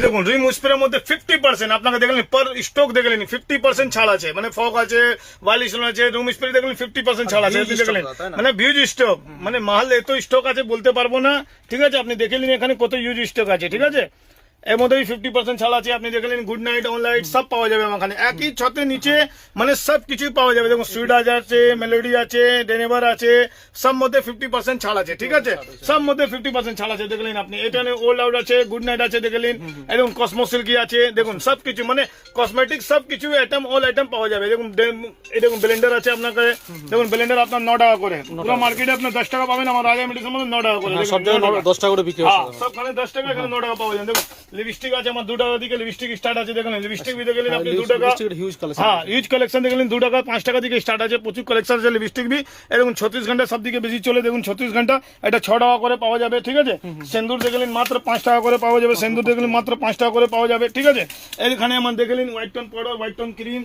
দেখুন রিম স্প্রের মধ্যে 50% আপনাকে দেখলেন পার স্টক দেখলেন 50% ছাড় আছে, মানে ফগ আছে, ওয়ালিশন আছে, রুম স্প্রে দেখলেন 50% ছাড় আছে, দেখলেন মানে হিউজ স্টক, মানে মাল এত স্টক আছে বলতে পারবো না। ঠিক আছে, আপনি দেখে নিন এখানে কত হিউজ স্টক আছে। ঠিক আছে, এর মধ্যেই 50% ছাড় আছে। আপনি দেখলেন গুড নাইট, অন লাইট সব পাওয়া যাবে এখানে একই ছতের নিচে, মানে সব কিছুই পাওয়া যাবে। দেখুন সুইট আছে, মেলোডি আছে, ডেনেভার আছে, সব মধ্যে 50% ছাড় আছে। ঠিক আছে, সব মধ্যে 50% ছাড় আছে। দেখলেন আপনি এটা ওল্ড আউট আছে, গুড নাইট আছে, দেখলেন একদম কসমো সিল্কি আছে, দেখুন সব কিছু মানে কসমেটিক সব কিছু আইটেম, অল আইটেম পাওয়া যাবে। দেখুন এই দেখুন ব্লেন্ডার আছে আপনাকে, দেখুন ব্লেন্ডার আপনার 9 টাকা করে, পুরো মার্কেটে আপনার 10 টাকা পাবেন, আমার রাজা মেডিসিনের মধ্যে 9 টাকা করে, সব জায়গায় 10 টাকা করে বিক্রি হচ্ছে। সবখানে 10 টাকা, এখানে 9 টাকা পাওয়া যায়। দেখুন লিপস্টিক আছে আমার 2 টাকা থেকে লিপস্টিক স্টার্ট আছে। দেখেন লিপস্টিক বি দেখলেন আপনি 2 টাকা, হ্যাঁ হিউজ কালেকশন দেখলেন 2 টাকা 5 টাকা থেকে স্টার্ট আছে, প্রচুর কালেকশন আছে লিপস্টিক বি। দেখুন 36 ঘন্টা সব দিকে বেশি চলে, দেখুন 36 ঘন্টা, এটা 6 টাকা করে পাওয়া যাবে। ঠিক আছে, সেন্দুর দেখলেন মাত্র 5 টাকা করে পাওয়া যাবে, সেন্দুর দেখলেন মাত্র 5 টাকা করে পাওয়া যাবে। ঠিক আছে, এখানে আমার দেখলেন white tone powder, white tone cream,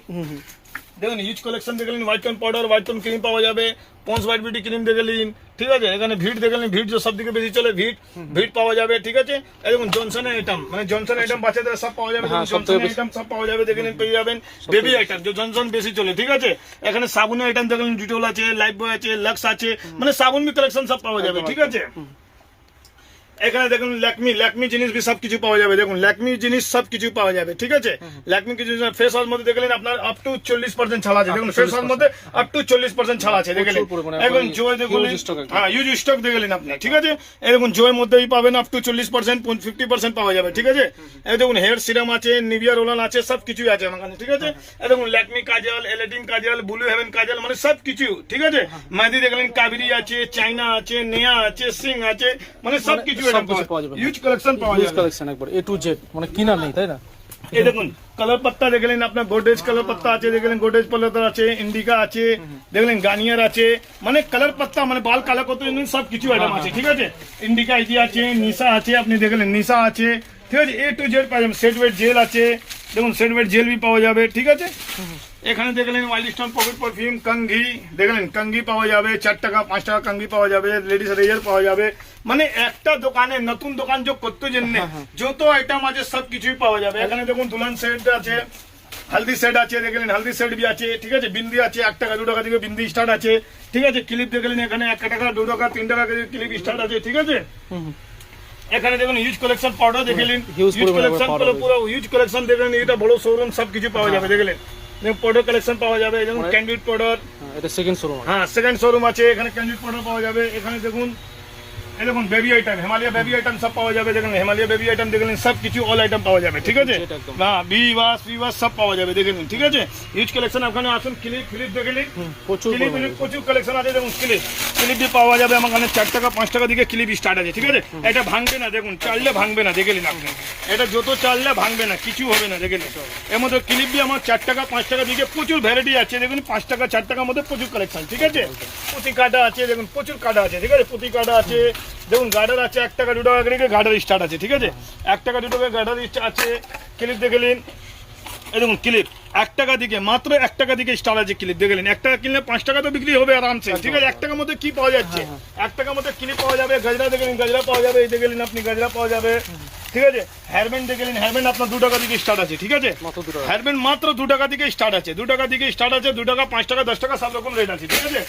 দেখুন হিউজ কালেকশন দেখলেন white tone powder, white tone cream পাওয়া যাবে, পন্স হোয়াইট বিউটি ক্রিম দেখলেন। ঠিক আছে, এখানে ভিট দেখলেন, ভিট যে সব দিকে বেশি চলে, ভিট পাওয়া যাবে। ঠিক আছে, দেখুন জনসন আইটেম, মানে জনসন আইটেম বাচ্চাদের সব পাওয়া যাবে, জনসন আইটেম সব পাওয়া যাবে, দেখলেন পেয়ে যাবেন। বেবি আইটেম যে জনসন বেশি চলে। ঠিক আছে, এখানে সাবুনের আইটেম দেখলেন, ডিটল আছে, লাইফ বয় আছে, লাক্স আছে, মানে সাবুন বি কালেকশন সব পাওয়া যাবে। ঠিক আছে, এখানে দেখুন ল্যাকমি জিনিস বি সব কিছু পাওয়া যাবে, দেখুন ল্যাকমি জিনিস সব কিছু পাওয়া যাবে। ঠিক আছে, ল্যাকমি কিছু ফেস ওয়াশ মধ্যে দেখলেন আপনার আপ টু 40% ছাড় আছে। দেখুন ফেস ওয়াশ মধ্যে আপ টু 40% ছাড় আছে, দেখলেন এখন জয় দেখুন, হ্যাঁ ইউজ স্টক দেখলেন আপনি। ঠিক আছে, এই দেখুন জয়ের মধ্যেই পাবেন আপ টু 40% 50% পাওয়া যাবে। ঠিক আছে, এই দেখুন হেয়ার সিরাম আছে, নিভিয়া রোলান আছে, সব কিছুই আছে এখানে। ঠিক আছে, এই দেখুন ল্যাকমি কাজল, এলাদিন কাজল, ব্লু হেভেন কাজল, মানে সব কিছু। ঠিক আছে, মেহেদি দেখলেন কাবেরি আছে, চাইনা আছে, নেয়া আছে, সিং আছে, মানে সব কিছু হিউজ কালেকশন পাওয়া যাবে, কালেকশন একবার A to Z, মানে কিনা নেই, তাই না? এই দেখুন কালার পাত্তা দেখলেন আপনার, গোদরেজ কালার পাত্তা আছে, দেখলেন গোদরেজ পাত্তা আছে, ইন্ডিকা আছে, দেখলেন গার্নিয়ার আছে, মানে কালার পাত্তা মানে বাল কালা করতে সব কিছু আইটেম আছে। ঠিক আছে, ইন্ডিকা ইজি আছে, নিশা আছে, আপনি দেখলেন নিশা আছে। ঠিক আছে, A to Z পাওয়া যাবে, সেট ওয়েট জেল আছে, দেখুন সেট ওয়েট জেল বি পাওয়া যাবে। ঠিক আছে, এখানে দেখলেন ওয়াইল্ড স্টোন পকেট পারফিউম, কঙ্ঘি দেখলেন, কঙ্ঘি পাওয়া যাবে 4 টাকা 5 টাকা কঙ্ঘি পাওয়া যাবে, লেডিস রেজার পাওয়া যাবে। মানে একটা দোকানে নতুন দোকান যোগ করতে জন্য যত আইটেম আছে সব কিছুই পাওয়া যাবে। এখানে দেখুন দুলহান সেট আছে, হলদি সেট আছে, দেখলেন হলদি সেট বি আছে। ঠিক আছে, বিন্দি আছে 1 টাকা 2 টাকা থেকে বিন্দি স্টার্ট আছে। ঠিক আছে, ক্লিপ দেখলেন এখানে 1 টাকা 2 টাকা 3 টাকা ক্লিপ স্টার্ট আছে। ঠিক আছে, এখানে দেখুন হিউজ কালেকশন পাউডার দেখলেন, হিউজ কালেকশন পুরো হিউজ কালেকশন দেখলেন, এটা বড় শোরুম, সব কিছু পাওয়া যাবে। দেখলেন পাউডার কালেকশন পাওয়া যাবে, যেমন ক্যান্ডিড পাউডার, এটা সেকেন্ড শোরুম, হ্যাঁ সেকেন্ড শোরুম আছে, এখানে ক্যান্ডিড পাউডার পাওয়া যাবে। এখানে দেখুন এই দেখুন baby item, Himalaya baby item সব পাওয়া যাবে। দেখেন হিমালয় বেবি আইটেম দেখলেন, সব কিছু অল আইটেম পাওয়া যাবে। ঠিক আছে, হ্যাঁ বি ওয়াশ সব পাওয়া যাবে, দেখলেন। ঠিক আছে, হিউজ কালেকশন। ওখানে আসুন ক্লিপ দেখলেন, প্রচুর কালেকশন আছে। দেখুন ক্লিপ বি পাওয়া যাবে আমার এখানে 4 টাকা 5 টাকা দিকে ক্লিপ স্টার্ট আছে। ঠিক আছে, এটা ভাঙবে না, দেখুন চাললে ভাঙবে না, দেখলেন আপনি, এটা যত চাললে ভাঙবে না, কিছু হবে না, দেখলেন। এর মধ্যে ক্লিপ বি আমার 4 টাকা 5 টাকা দিকে প্রচুর ভ্যারাইটি আছে। দেখুন 5 টাকা 4 টাকার মধ্যে প্রচুর কালেকশন। ঠিক আছে, পুঁতি কাটা আছে, দেখুন প্রচুর কাটা আছে। ঠিক আছে, পুঁতি কাটা আছে, দেখুন গার্ডার আছে 1 টাকা 2 টাকা করে গার্ডার স্টার্ট আছে। ঠিক আছে, 1 টাকা 2 টাকা গার্ডার আছে। ক্লিপ দেখলেন, এই দেখুন ক্লিপ 1 টাকা দিকে, মাত্র 1 টাকা দিকে স্টার্ট আছে ক্লিপ, দেখলেন। 1 টাকা কিনলে 5 টাকা তো বিক্রি হবে আরামসে। ঠিক আছে, 1 টাকার মধ্যে কি পাওয়া যাচ্ছে, 1 টাকার মধ্যে ক্লিপ পাওয়া যাবে, গজরা দেখলেন, গজরা পাওয়া যাবে, এই দেখলেন আপনি গজরা পাওয়া যাবে। ঠিক আছে, হেয়ারব্যান্ড দেখলেন, হেয়ারব্যান্ড আপনার 2 টাকা দিকে স্টার্ট আছে। ঠিক আছে, হেয়ারব্যান্ড মাত্র 2 টাকা দিকে স্টার্ট আছে, 2 টাকা দিকে স্টার্ট আছে, 2 টাকা 5 টাকা 10 টাকা সব রকম রেট আছে। ঠিক আছে,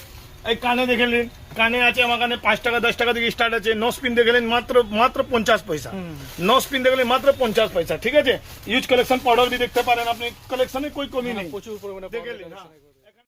এই কানে দেখলেন, কানে আছে আমার কানে 5 টাকা 10 টাকা থেকে স্টার্ট আছে। নো স্পিন দেখলেন মাত্র 50 পয়সা, নো স্পিন দেখলেন মাত্র 50 পয়সা। ঠিক আছে, ইউজ কালেকশন পাউডার भी দেখতে পারেন আপনি, কালেকশনে कोई কমি নেই, প্রচুর পরিমাণে দেখলেন।